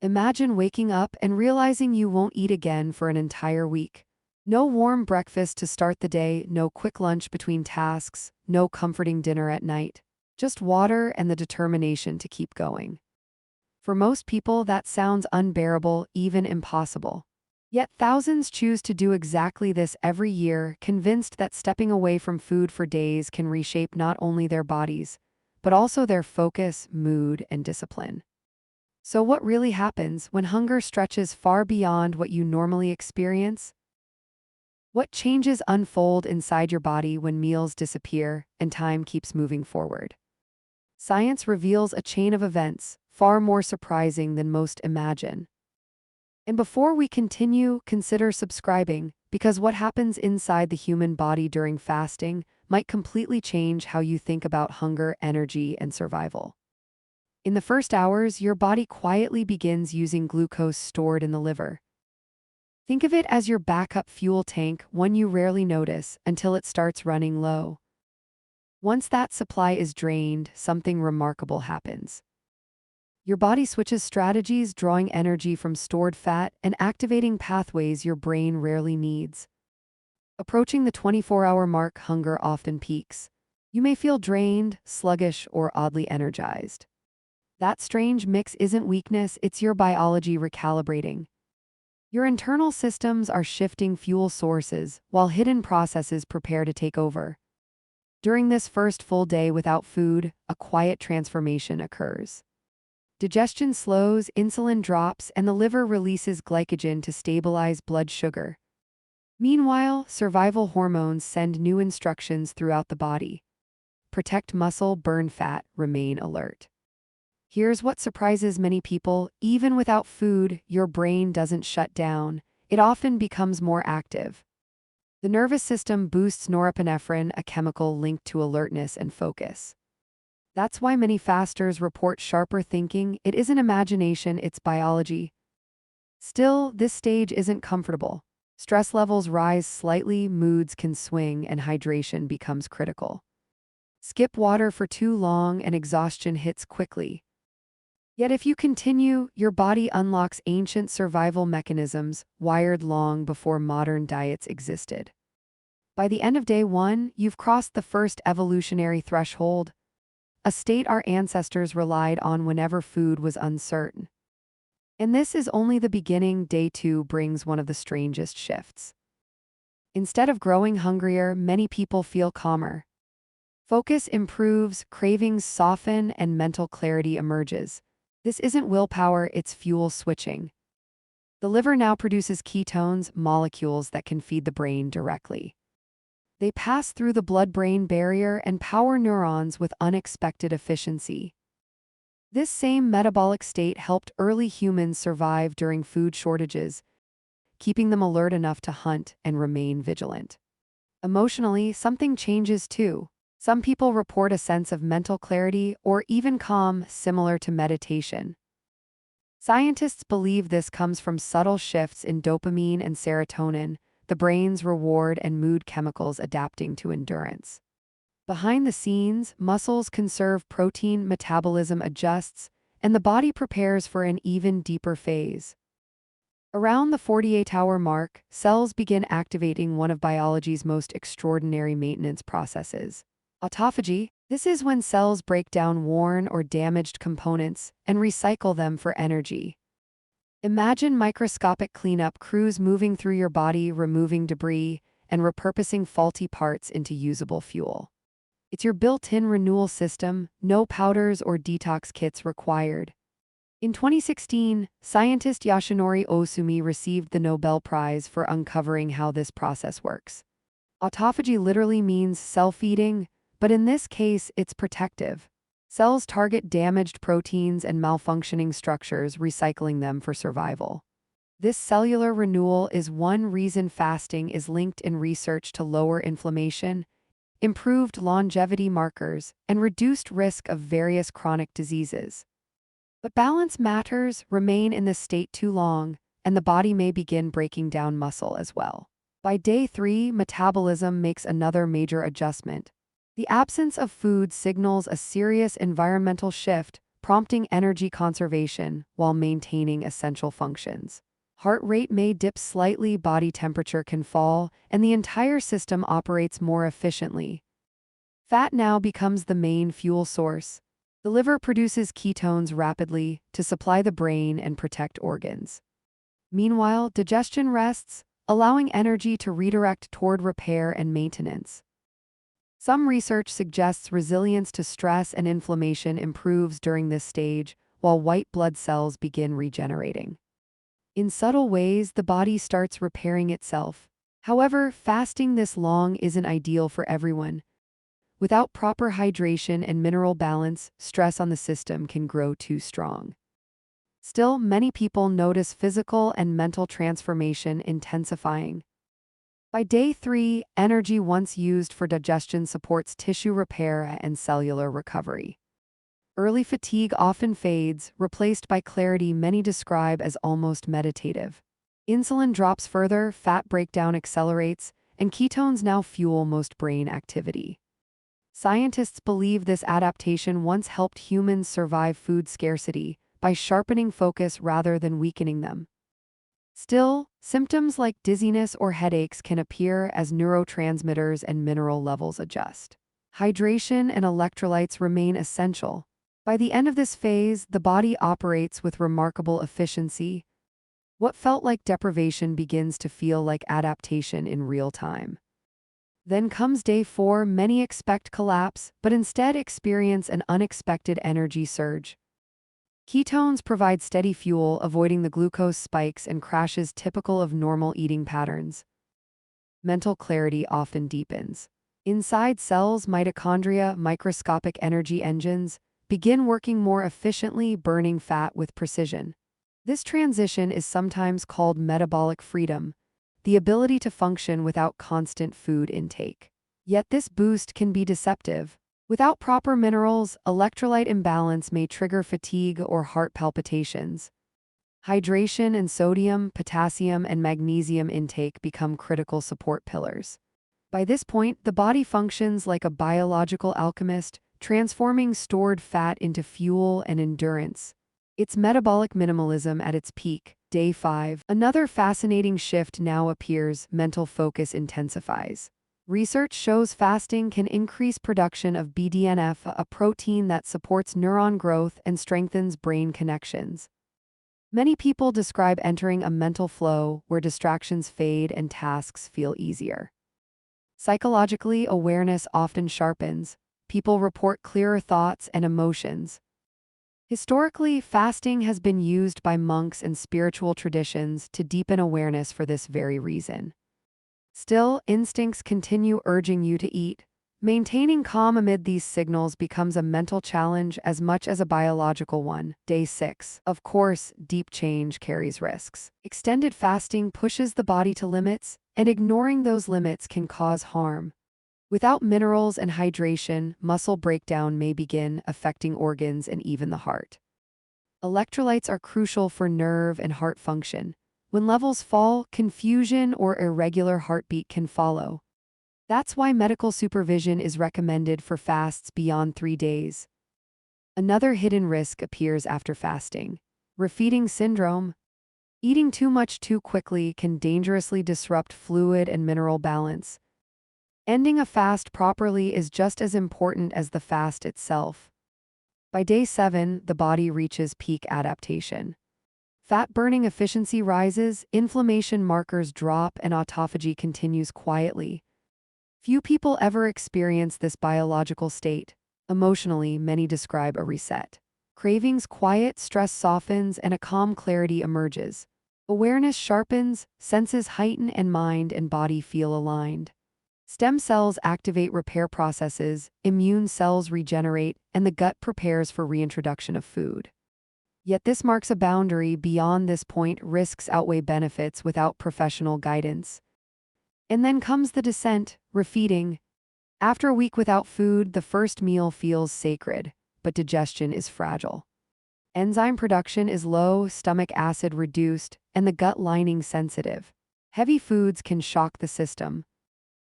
Imagine waking up and realizing you won't eat again for an entire week. No warm breakfast to start the day, no quick lunch between tasks, no comforting dinner at night. Just water and the determination to keep going. For most people, that sounds unbearable, even impossible. Yet thousands choose to do exactly this every year, convinced that stepping away from food for days can reshape not only their bodies, but also their focus, mood, and discipline. So what really happens when hunger stretches far beyond what you normally experience? What changes unfold inside your body when meals disappear and time keeps moving forward? Science reveals a chain of events far more surprising than most imagine. And before we continue, consider subscribing, because what happens inside the human body during fasting might completely change how you think about hunger, energy, and survival. In the first hours, your body quietly begins using glucose stored in the liver. Think of it as your backup fuel tank, one you rarely notice until it starts running low. Once that supply is drained, something remarkable happens. Your body switches strategies, drawing energy from stored fat and activating pathways your brain rarely needs. Approaching the 24-hour mark, hunger often peaks. You may feel drained, sluggish, or oddly energized. That strange mix isn't weakness, it's your biology recalibrating. Your internal systems are shifting fuel sources, while hidden processes prepare to take over. During this first full day without food, a quiet transformation occurs. Digestion slows, insulin drops, and the liver releases glycogen to stabilize blood sugar. Meanwhile, survival hormones send new instructions throughout the body. Protect muscle, burn fat, remain alert. Here's what surprises many people: even without food, your brain doesn't shut down. It often becomes more active. The nervous system boosts norepinephrine, a chemical linked to alertness and focus. That's why many fasters report sharper thinking. It isn't imagination, it's biology. Still, this stage isn't comfortable. Stress levels rise slightly, moods can swing, and hydration becomes critical. Skip water for too long and exhaustion hits quickly. Yet if you continue, your body unlocks ancient survival mechanisms wired long before modern diets existed. By the end of day one, you've crossed the first evolutionary threshold, a state our ancestors relied on whenever food was uncertain. And this is only the beginning. Day two brings one of the strangest shifts. Instead of growing hungrier, many people feel calmer. Focus improves, cravings soften, and mental clarity emerges. This isn't willpower, it's fuel switching. The liver now produces ketones, molecules that can feed the brain directly. They pass through the blood-brain barrier and power neurons with unexpected efficiency. This same metabolic state helped early humans survive during food shortages, keeping them alert enough to hunt and remain vigilant. Emotionally, something changes too. Some people report a sense of mental clarity or even calm, similar to meditation. Scientists believe this comes from subtle shifts in dopamine and serotonin, the brain's reward and mood chemicals adapting to endurance. Behind the scenes, muscles conserve protein, metabolism adjusts, and the body prepares for an even deeper phase. Around the 48-hour mark, cells begin activating one of biology's most extraordinary maintenance processes: autophagy. This is when cells break down worn or damaged components and recycle them for energy. Imagine microscopic cleanup crews moving through your body, removing debris and repurposing faulty parts into usable fuel. It's your built-in renewal system, no powders or detox kits required. In 2016, scientist Yoshinori Osumi received the Nobel Prize for uncovering how this process works. Autophagy literally means self-eating, but in this case, it's protective. Cells target damaged proteins and malfunctioning structures, recycling them for survival. This cellular renewal is one reason fasting is linked in research to lower inflammation, improved longevity markers, and reduced risk of various chronic diseases. But balance matters. Remain in this state too long, and the body may begin breaking down muscle as well. By day 3, metabolism makes another major adjustment. The absence of food signals a serious environmental shift, prompting energy conservation while maintaining essential functions. Heart rate may dip slightly, body temperature can fall, and the entire system operates more efficiently. Fat now becomes the main fuel source. The liver produces ketones rapidly to supply the brain and protect organs. Meanwhile, digestion rests, allowing energy to redirect toward repair and maintenance. Some research suggests resilience to stress and inflammation improves during this stage, while white blood cells begin regenerating. In subtle ways, the body starts repairing itself. However, fasting this long isn't ideal for everyone. Without proper hydration and mineral balance, stress on the system can grow too strong. Still, many people notice physical and mental transformation intensifying. By day 3, energy once used for digestion supports tissue repair and cellular recovery. Early fatigue often fades, replaced by clarity many describe as almost meditative. Insulin drops further, fat breakdown accelerates, and ketones now fuel most brain activity. Scientists believe this adaptation once helped humans survive food scarcity by sharpening focus rather than weakening them. Still, symptoms like dizziness or headaches can appear as neurotransmitters and mineral levels adjust. Hydration and electrolytes remain essential. By the end of this phase, the body operates with remarkable efficiency. What felt like deprivation begins to feel like adaptation in real time. Then comes day 4, many expect collapse, but instead experience an unexpected energy surge. Ketones provide steady fuel, avoiding the glucose spikes and crashes typical of normal eating patterns. Mental clarity often deepens. Inside cells, mitochondria, microscopic energy engines, begin working more efficiently, burning fat with precision. This transition is sometimes called metabolic freedom, the ability to function without constant food intake. Yet this boost can be deceptive. Without proper minerals, electrolyte imbalance may trigger fatigue or heart palpitations. Hydration and sodium, potassium, and magnesium intake become critical support pillars. By this point, the body functions like a biological alchemist, transforming stored fat into fuel and endurance. It's metabolic minimalism at its peak. Day 5. Another fascinating shift now appears: mental focus intensifies. Research shows fasting can increase production of BDNF, a protein that supports neuron growth and strengthens brain connections. Many people describe entering a mental flow where distractions fade and tasks feel easier. Psychologically, awareness often sharpens. People report clearer thoughts and emotions. Historically, fasting has been used by monks and spiritual traditions to deepen awareness for this very reason. Still, instincts continue urging you to eat. Maintaining calm amid these signals becomes a mental challenge as much as a biological one. Day 6. Of course, deep change carries risks. Extended fasting pushes the body to limits, and ignoring those limits can cause harm. Without minerals and hydration, muscle breakdown may begin, affecting organs and even the heart. Electrolytes are crucial for nerve and heart function. When levels fall, confusion or irregular heartbeat can follow. That's why medical supervision is recommended for fasts beyond 3 days. Another hidden risk appears after fasting: refeeding syndrome. Eating too much too quickly can dangerously disrupt fluid and mineral balance. Ending a fast properly is just as important as the fast itself. By day 7, the body reaches peak adaptation. Fat-burning efficiency rises, inflammation markers drop, and autophagy continues quietly. Few people ever experience this biological state. Emotionally, many describe a reset. Cravings quiet, stress softens, and a calm clarity emerges. Awareness sharpens, senses heighten, and mind and body feel aligned. Stem cells activate repair processes, immune cells regenerate, and the gut prepares for reintroduction of food. Yet this marks a boundary. Beyond this point, risks outweigh benefits without professional guidance. And then comes the descent: refeeding. After a week without food, the first meal feels sacred, but digestion is fragile. Enzyme production is low, stomach acid reduced, and the gut lining sensitive. Heavy foods can shock the system.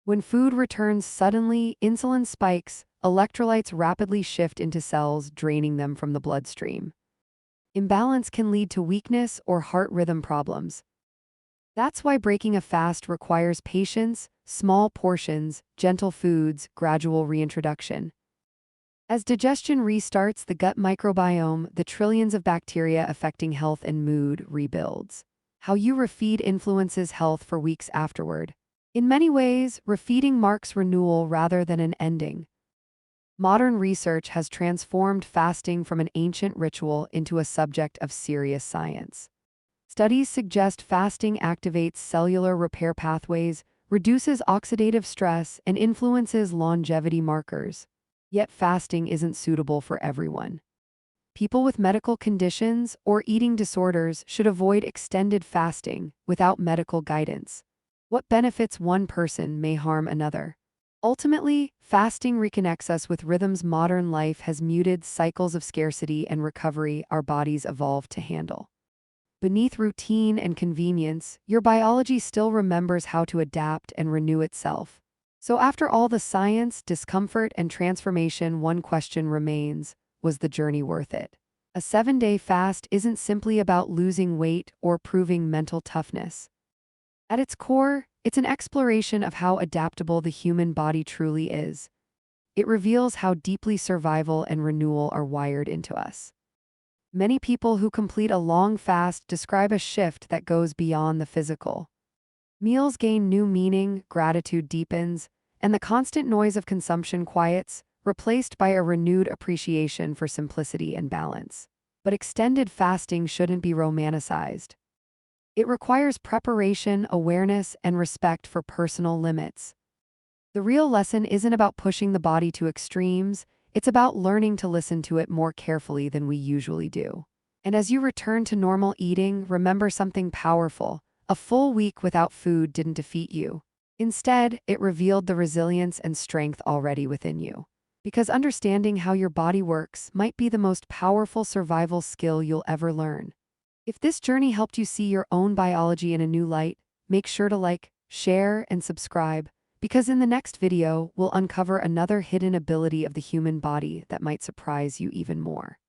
When food returns suddenly, insulin spikes, electrolytes rapidly shift into cells, draining them from the bloodstream. Imbalance can lead to weakness or heart rhythm problems. That's why breaking a fast requires patience, small portions, gentle foods, gradual reintroduction. As digestion restarts, the gut microbiome, the trillions of bacteria affecting health and mood, rebuilds. How you refeed influences health for weeks afterward. In many ways, refeeding marks renewal rather than an ending. Modern research has transformed fasting from an ancient ritual into a subject of serious science. Studies suggest fasting activates cellular repair pathways, reduces oxidative stress, and influences longevity markers. Yet fasting isn't suitable for everyone. People with medical conditions or eating disorders should avoid extended fasting without medical guidance. What benefits one person may harm another. Ultimately, fasting reconnects us with rhythms modern life has muted, cycles of scarcity and recovery our bodies evolved to handle. Beneath routine and convenience, your biology still remembers how to adapt and renew itself. So after all the science, discomfort, and transformation, one question remains: was the journey worth it? A 7-day fast isn't simply about losing weight or proving mental toughness. At its core, it's an exploration of how adaptable the human body truly is. It reveals how deeply survival and renewal are wired into us. Many people who complete a long fast describe a shift that goes beyond the physical. Meals gain new meaning, gratitude deepens, and the constant noise of consumption quiets, replaced by a renewed appreciation for simplicity and balance. But extended fasting shouldn't be romanticized. It requires preparation, awareness, and respect for personal limits. The real lesson isn't about pushing the body to extremes, it's about learning to listen to it more carefully than we usually do. And as you return to normal eating, remember something powerful. A full week without food didn't defeat you. Instead, it revealed the resilience and strength already within you. Because understanding how your body works might be the most powerful survival skill you'll ever learn. If this journey helped you see your own biology in a new light, make sure to like, share, and subscribe, because in the next video, we'll uncover another hidden ability of the human body that might surprise you even more.